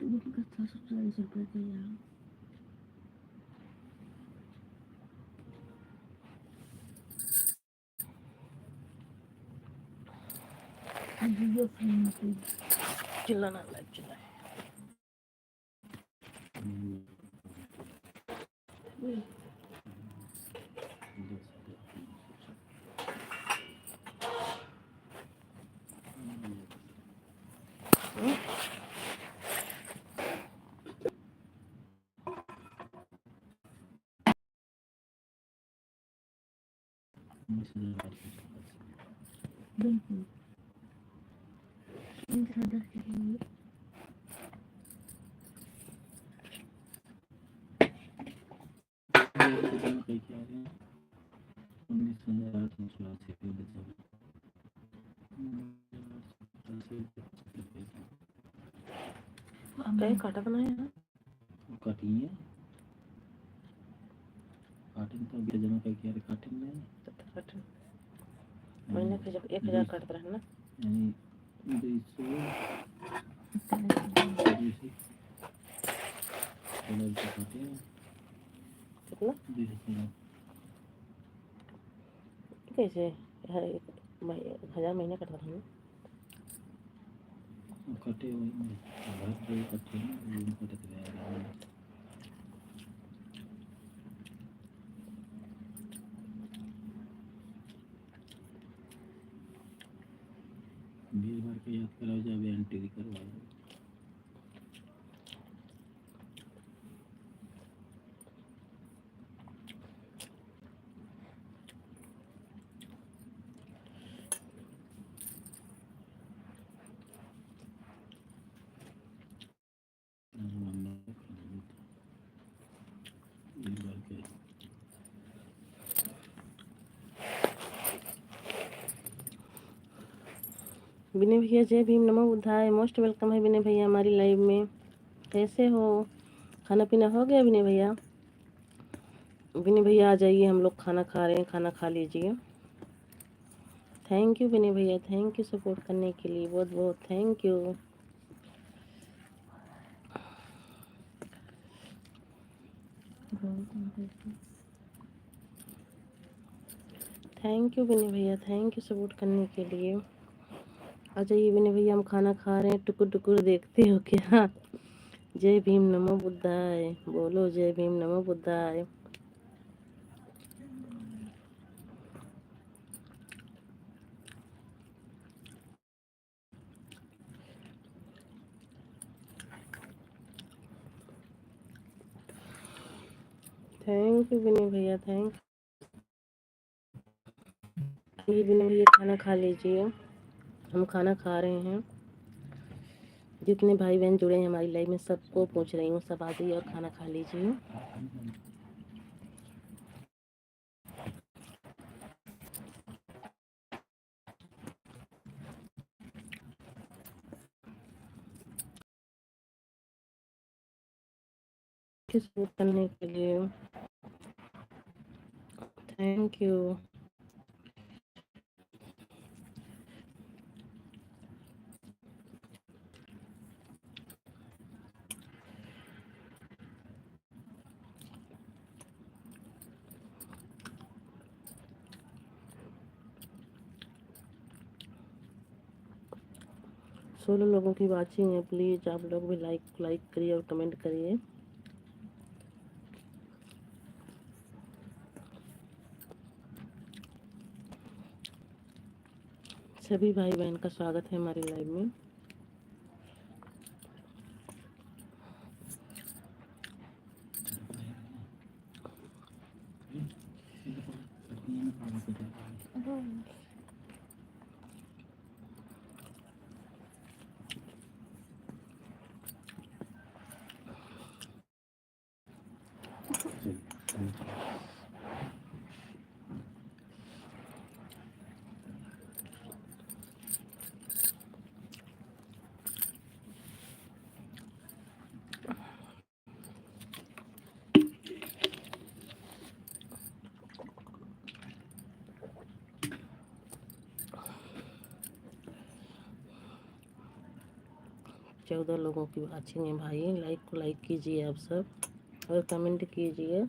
₹740 का यार। Video frame पे चिल्लाना लग चिल्ला बिल्कुल इंतजार करिए। कहीं काटा बनाया है काटिए काटिंग तो अभी जमा करके यार काटिंग में कट महीने के जब 1000 काटता है ना यानी 200 काटे कितना 200 कैसे 1000 महीने कटता था ना कटे हुए घर पे कटे ना कटे थे यार बीस बार के याद कराओ जब एंट्री करवाओ विनय भैया जय भीम नमो बुद्धाय मोस्ट वेलकम है विनय भैया हमारी लाइव में। कैसे हो? खाना पीना हो गया विनय भैया? विनय भैया आ जाइए, हम लोग खाना खा रहे हैं, खाना खा लीजिए। थैंक यू विनय भैया, थैंक यू सपोर्ट करने के लिए, बहुत बहुत थैंक यू। थैंक यू विनय भैया, थैंक यू सपोर्ट करने के लिए। आ जाइए विनय भैया, हम खाना खा रहे हैं, टुकुर टुकुर देखते हो क्या? जय भीम नमो बुद्धाय, बोलो जय भीम नमो बुद्धाय। थैंक यू विनय भैया, थैंक यू। विनय भैया खाना खा लीजिए, हम खाना खा रहे हैं। जितने भाई बहन जुड़े हैं हमारी लाइफ में सबको पूछ रही हूँ, सब आ जाइए और खाना खा लीजिए। सपोर्ट करने के लिए थैंक यू।16 लोगों की वाचिंग है, प्लीज आप लोग भी लाइक करिए और कमेंट करिए। सभी भाई बहन का स्वागत है हमारी लाइव में। 14 लोगों की वाचिंग है भाई। लाइक को लाइक कीजिए आप सब और कमेंट कीजिए।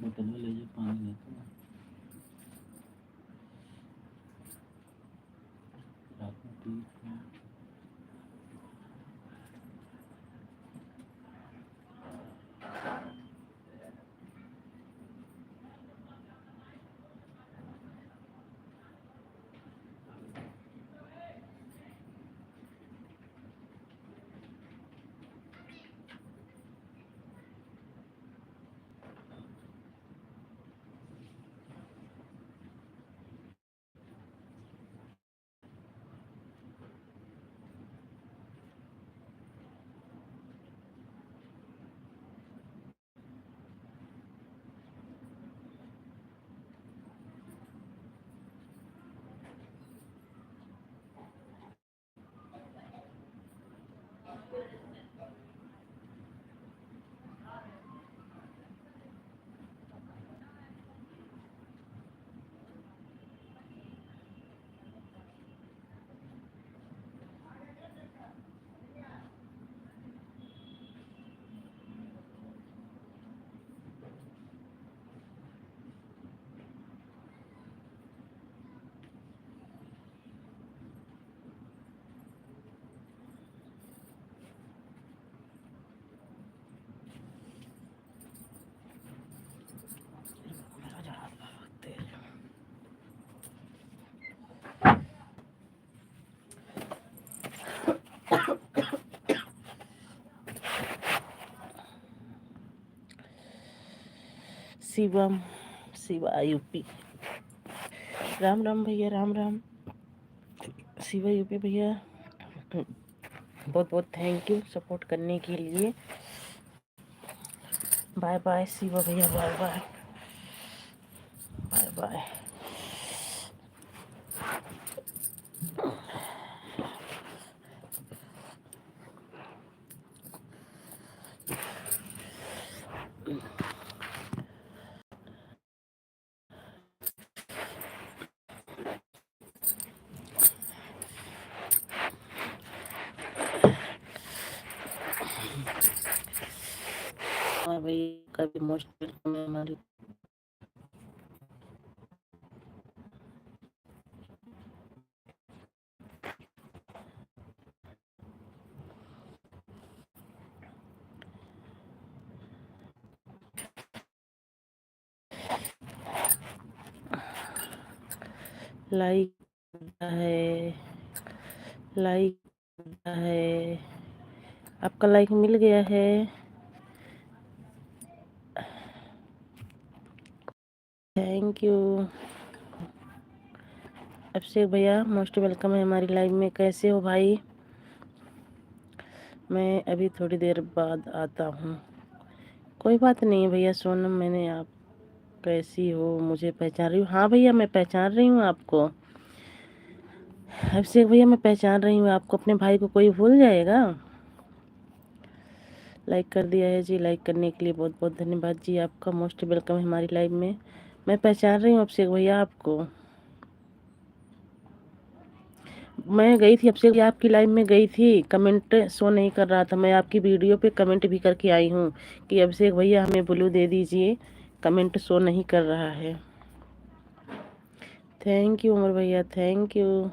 बोतल में ले जाओ, पानी लेते हैं रात में पी। शिवम शिवा यूपी, राम राम भैया, राम राम। शिवा यूपी भैया, बहुत बहुत थैंक यू सपोर्ट करने के लिए। बाय बाय शिवा भैया, बाय बाय बाय बाय। हाँ भाई, कभी मोस्ट वेलकम है हमारी लाइक है। लाइक है, आपका लाइक मिल गया है। Thank you. अभिषेक भैया मोस्ट वेलकम है हमारी लाइव में। कैसे हो भाई? मैं अभी थोड़ी देर बाद आता हूँ। कोई बात नहीं है भैया सोनम, मैंने आप कैसी हो, मुझे पहचान रही हूँ? हाँ भैया मैं पहचान रही हूँ आपको। अभिषेक भैया मैं पहचान रही हूँ आपको। अपने भाई को कोई भूल जाएगा? लाइक कर दिया है जी। लाइक करने के लिए बहुत बहुत धन्यवाद जी आपका। मोस्ट वेलकम है हमारी लाइव में। मैं पहचान रही हूँ अभिषेक भैया आपको। मैं गई थी अभिषेक भैया आपकी लाइव में गई थी, कमेंट शो नहीं कर रहा था। मैं आपकी वीडियो पे कमेंट भी करके आई हूँ कि अभिषेक भैया हमें ब्लू दे दीजिए, कमेंट शो नहीं कर रहा है। थैंक यू उमर भैया, थैंक यू।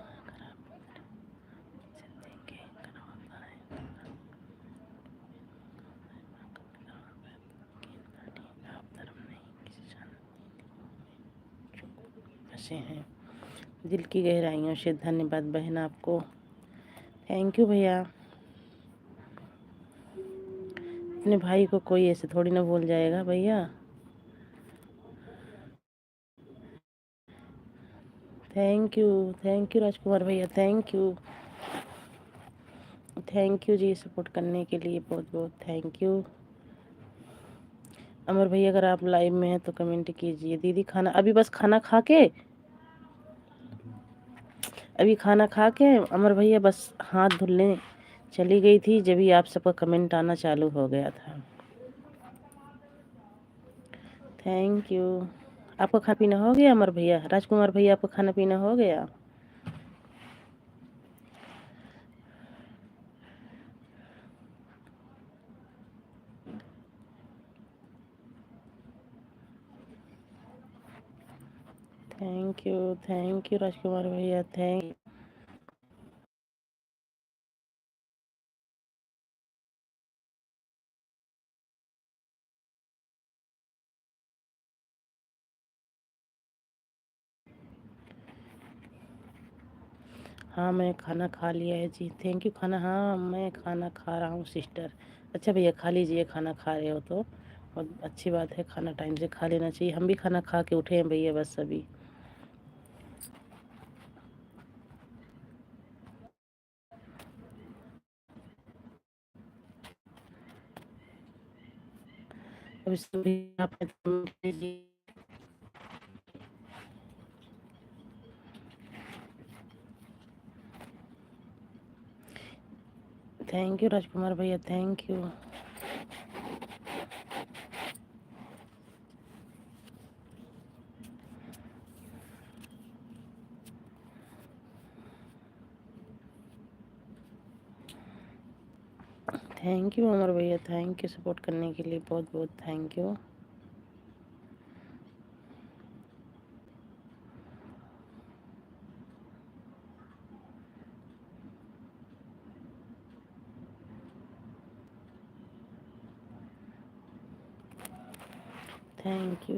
ऐसे हैं दिल की गहराइयों से धन्यवाद बहन आपको। थैंक यू भैया। अपने भाई को कोई ऐसे थोड़ी ना भूल जाएगा भैया। थैंक यू राजकुमार भैया, thank you. Thank you ji support करने के लिए, बहुत बहुत थैंक यू। अमर भैया अगर आप लाइव में हैं तो कमेंट कीजिए। दीदी खाना अभी बस खाना खा के, अभी खाना खा के अमर भैया बस हाथ धुलने चली गई थी, जब भी आप सबका कमेंट आना चालू हो गया था। Thank you. आपका खाना पीना हो गया अमर भैया? राजकुमार भैया आपका खाना पीना हो गया? थैंक यू राजकुमार भैया, हाँ मैं खाना खा लिया है जी। Thank you. खाना, हाँ मैं खाना खा रहा हूँ सिस्टर। अच्छा भैया खा लीजिए, खाना खा रहे हो तो बहुत अच्छी बात है। खाना टाइम से खा लेना चाहिए। हम भी खाना खा के उठे हैं भैया बस अभी। अभी सुबह आपने थैंक यू राजकुमार भैया, थैंक यू। थैंक यू अमर भैया, थैंक यू सपोर्ट करने के लिए, बहुत बहुत थैंक यू। Thank you.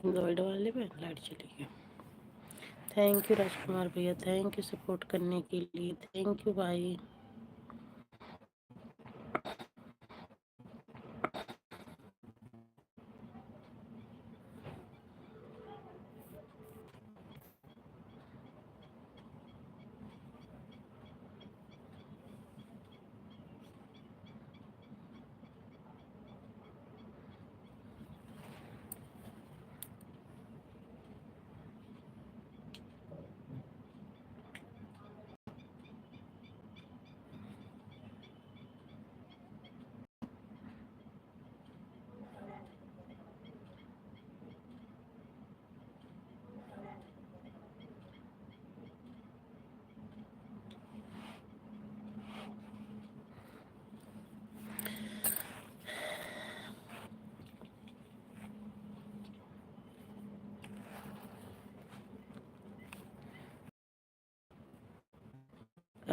दवाई वाले पे लाइट चली गई। थैंक यू राजकुमार भैया, थैंक यू सपोर्ट करने के लिए, थैंक यू भाई।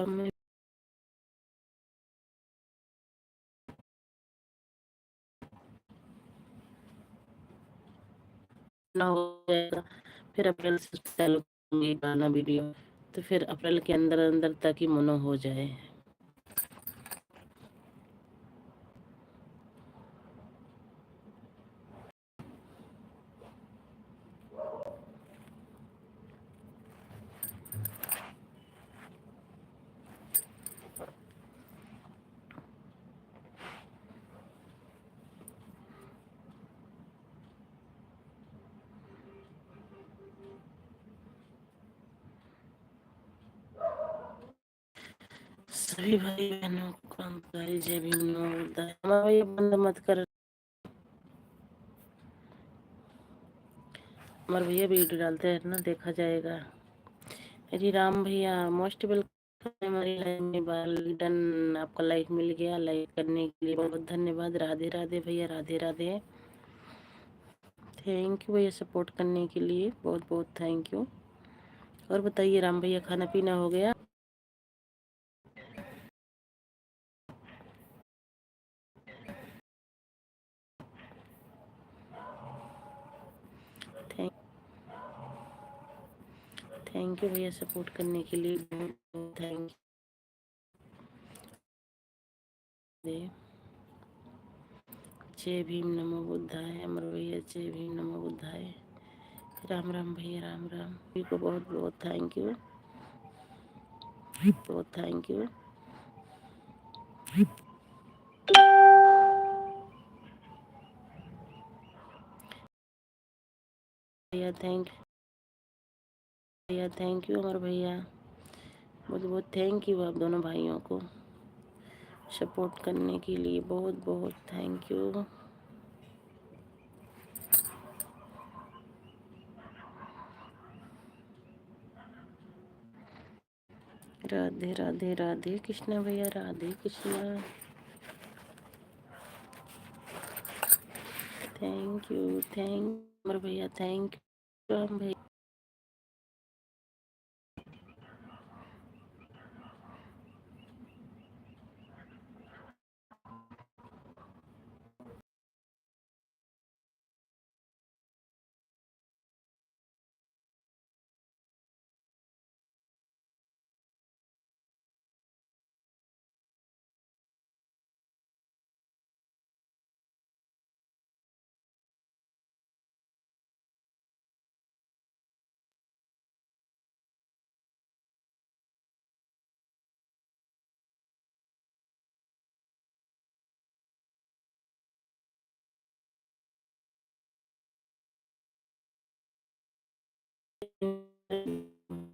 हमें ना हो जाएगा, फिर अप्रैल से चालू करूँगी गाना वीडियो, तो फिर अप्रैल के अंदर अंदर तक ही मोनो हो जाए। सभी भाई बहनों को अंकल जय भीम नमो। हमारा ये बंद मत कर, हमारे भैया वीडियो डालते हैं ना, देखा जाएगा। हरी राम भैया मोस्ट वेलकम हमारी लाइव में। डन, आपका लाइक मिल गया, लाइक करने के लिए बहुत बहुत धन्यवाद। राधे राधे भैया, राधे राधे। थैंक यू भैया सपोर्ट करने के लिए, बहुत बहुत थैंक यू। और बताइए राम भैया, खाना पीना हो गया? थैंक थैंक यू भैया सपोर्ट करने के लिए, बहुत बहुत थैंक यू। जय भीम नमो बुद्धाय अमर भैया, जय भीम नमो बुद्धाय। राम राम भैया, राम राम। सभी को बहुत बहुत थैंक यू, बहुत थैंक यू भैया, थैंक यू अमर भैया, बहुत बहुत थैंक यू आप दोनों भाइयों को सपोर्ट करने के लिए, बहुत बहुत थैंक यू। राधे राधे, राधे कृष्णा भैया, राधे कृष्णा। थैंक यू, अमर भैया, थैंक यू राम भैया।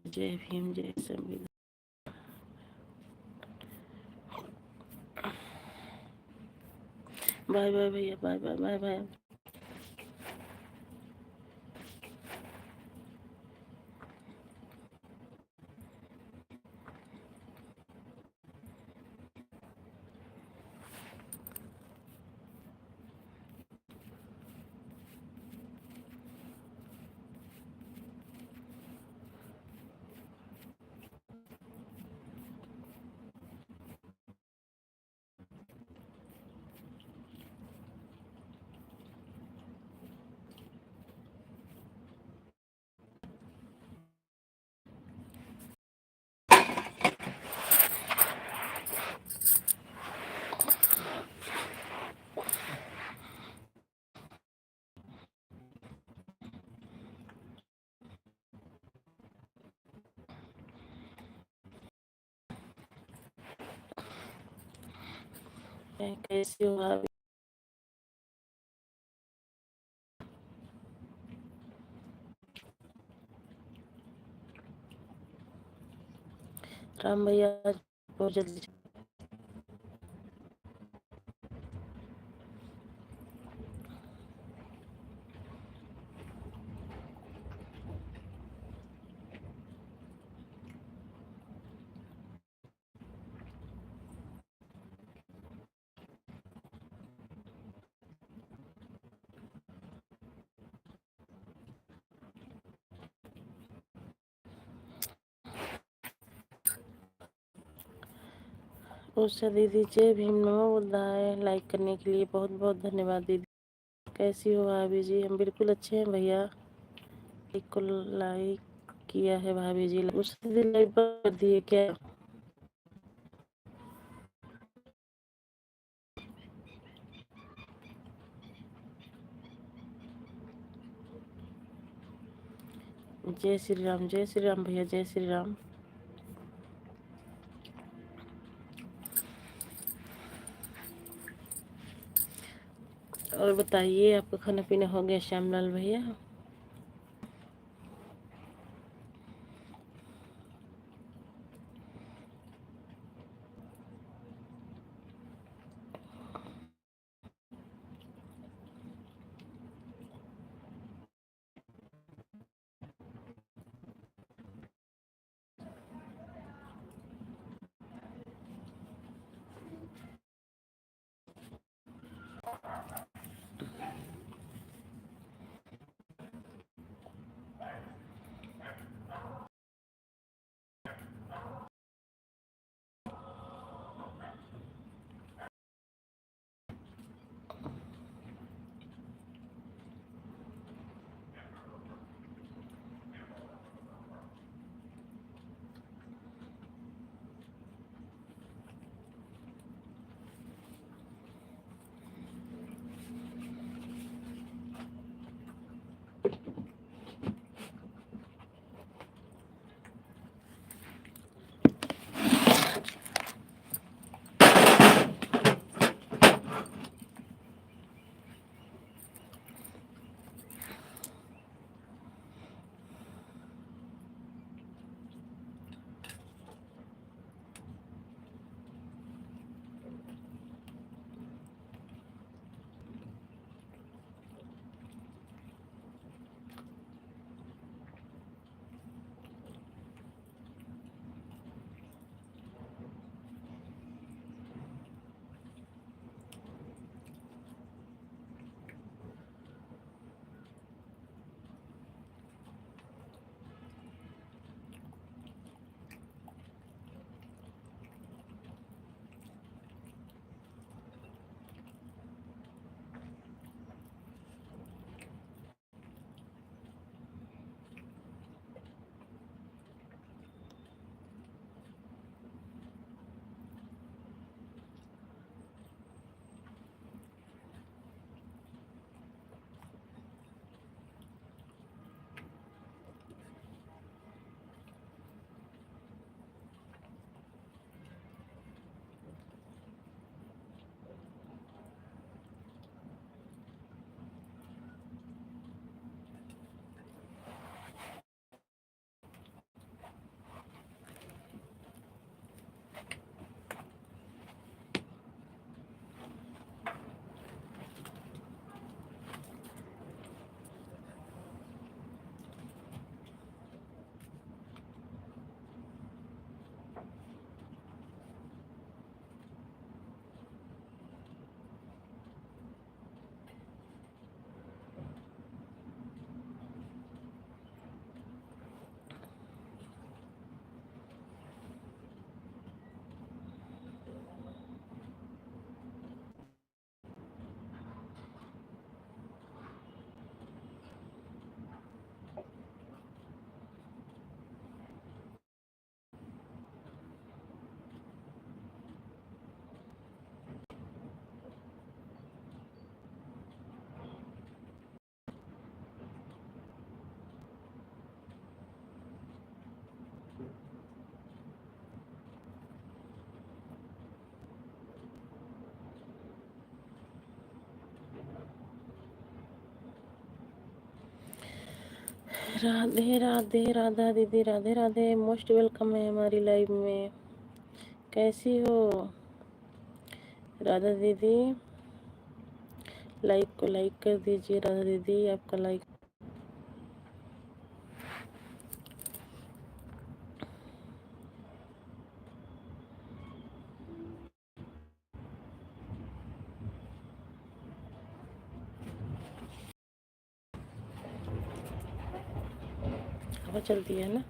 जय भीम, जय संविधान। बाय बाय भैया, बाय बाय, बाय बाय। कैसे हो आप? राम भैया बहुत जल्दी। उषा दीदी जय भीम, नमो बुद्धाय। लाइक करने के लिए बहुत बहुत धन्यवाद दीदी। कैसी हो भाभी जी? हम बिल्कुल अच्छे हैं भैया। एक को लाइक किया है भाभी जी। उषा दीदी लाइक कर दिए क्या? जय श्री राम भैया, जय श्री राम। और बताइए, आपका खाना पीना हो गया श्यामलाल भैया? राधे राधे राधा दीदी, राधे राधे। मोस्ट वेलकम है हमारी लाइव में। कैसी हो राधा दीदी? लाइक को लाइक कर दीजिए राधा दीदी, आपका लाइक। हवा चलती है ना।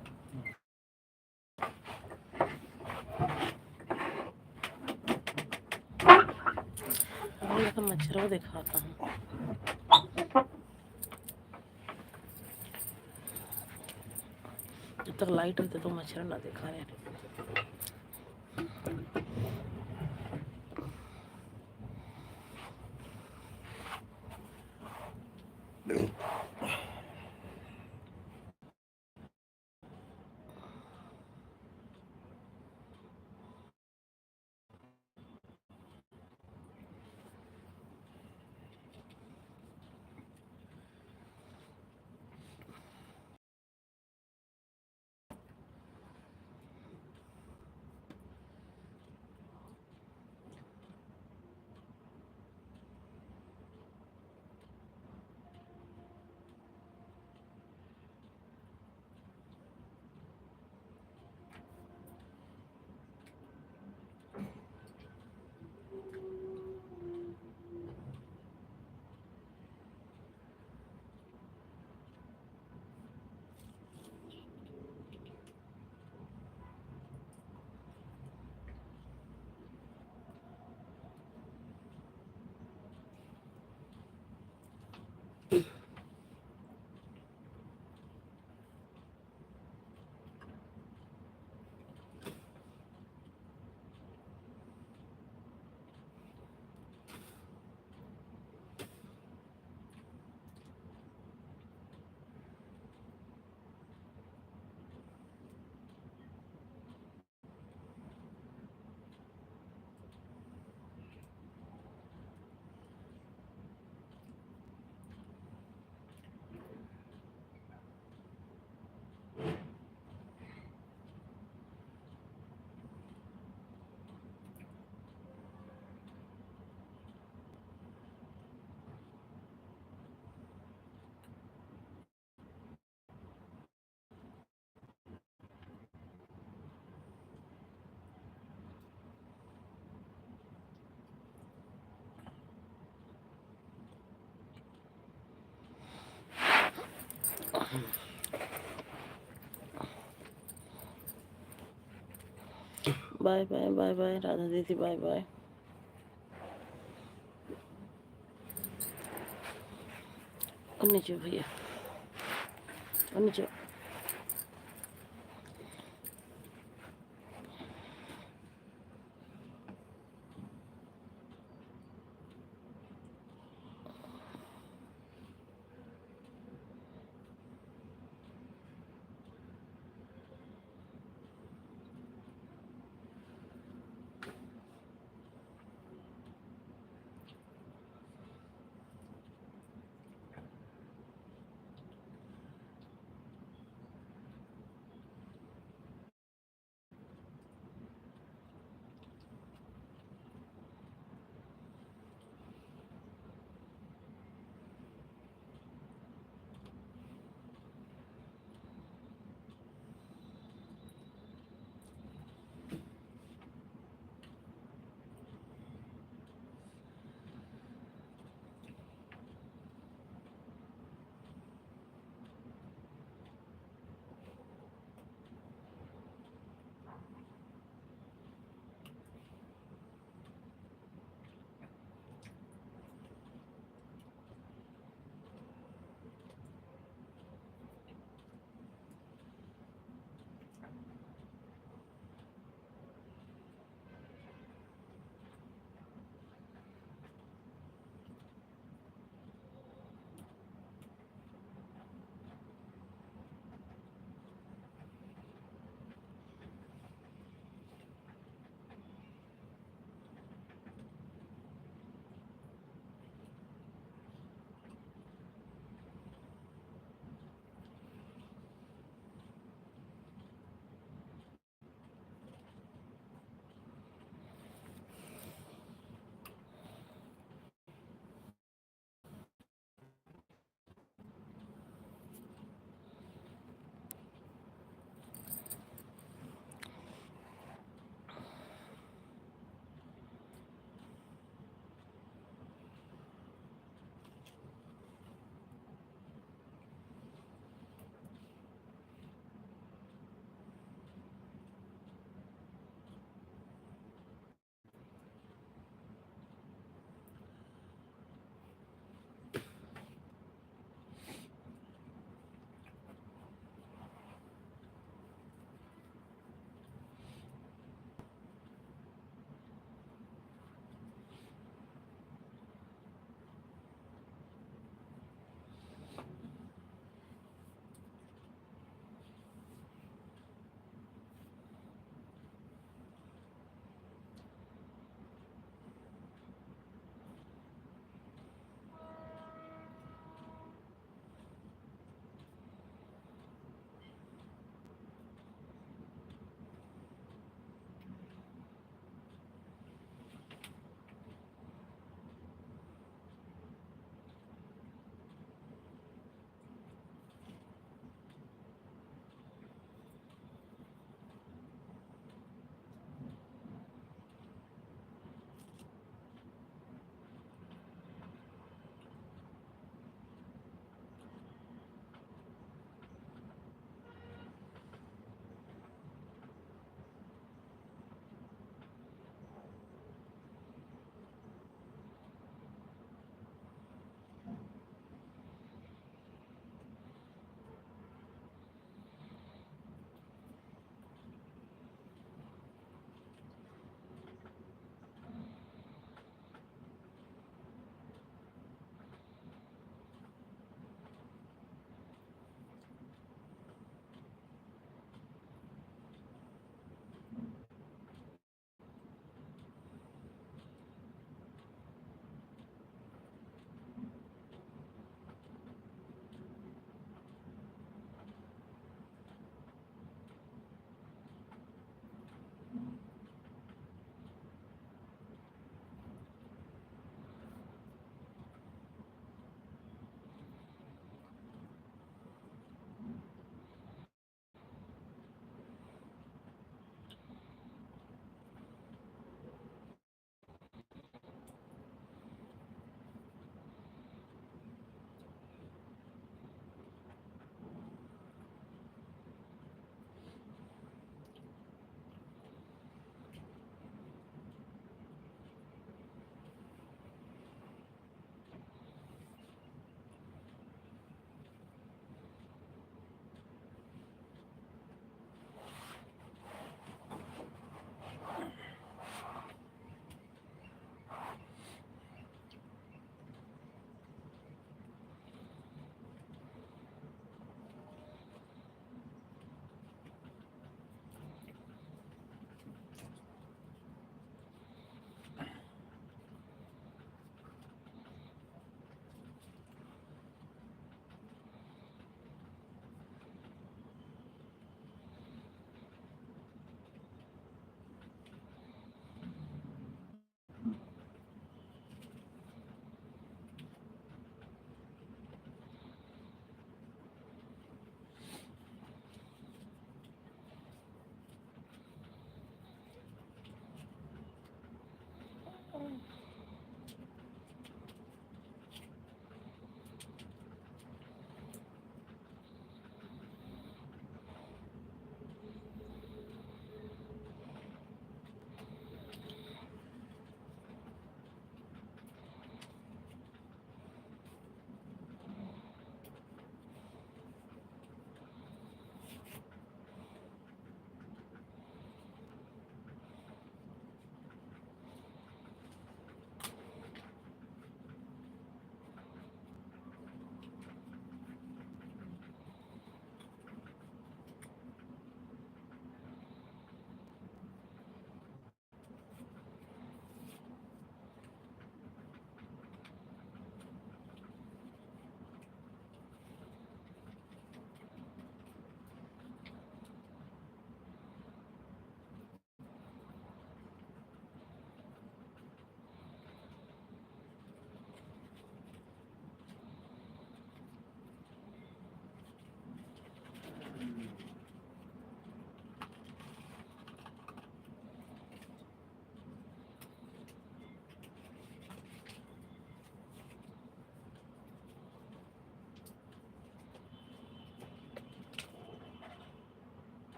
मच्छरों दिखाता हूँ। जब तक लाइट होती तो मच्छर ना दिखा रहे। Bye bye bye bye Radha दीदी, बाय बाय। और नीचे भैया, और नीचे।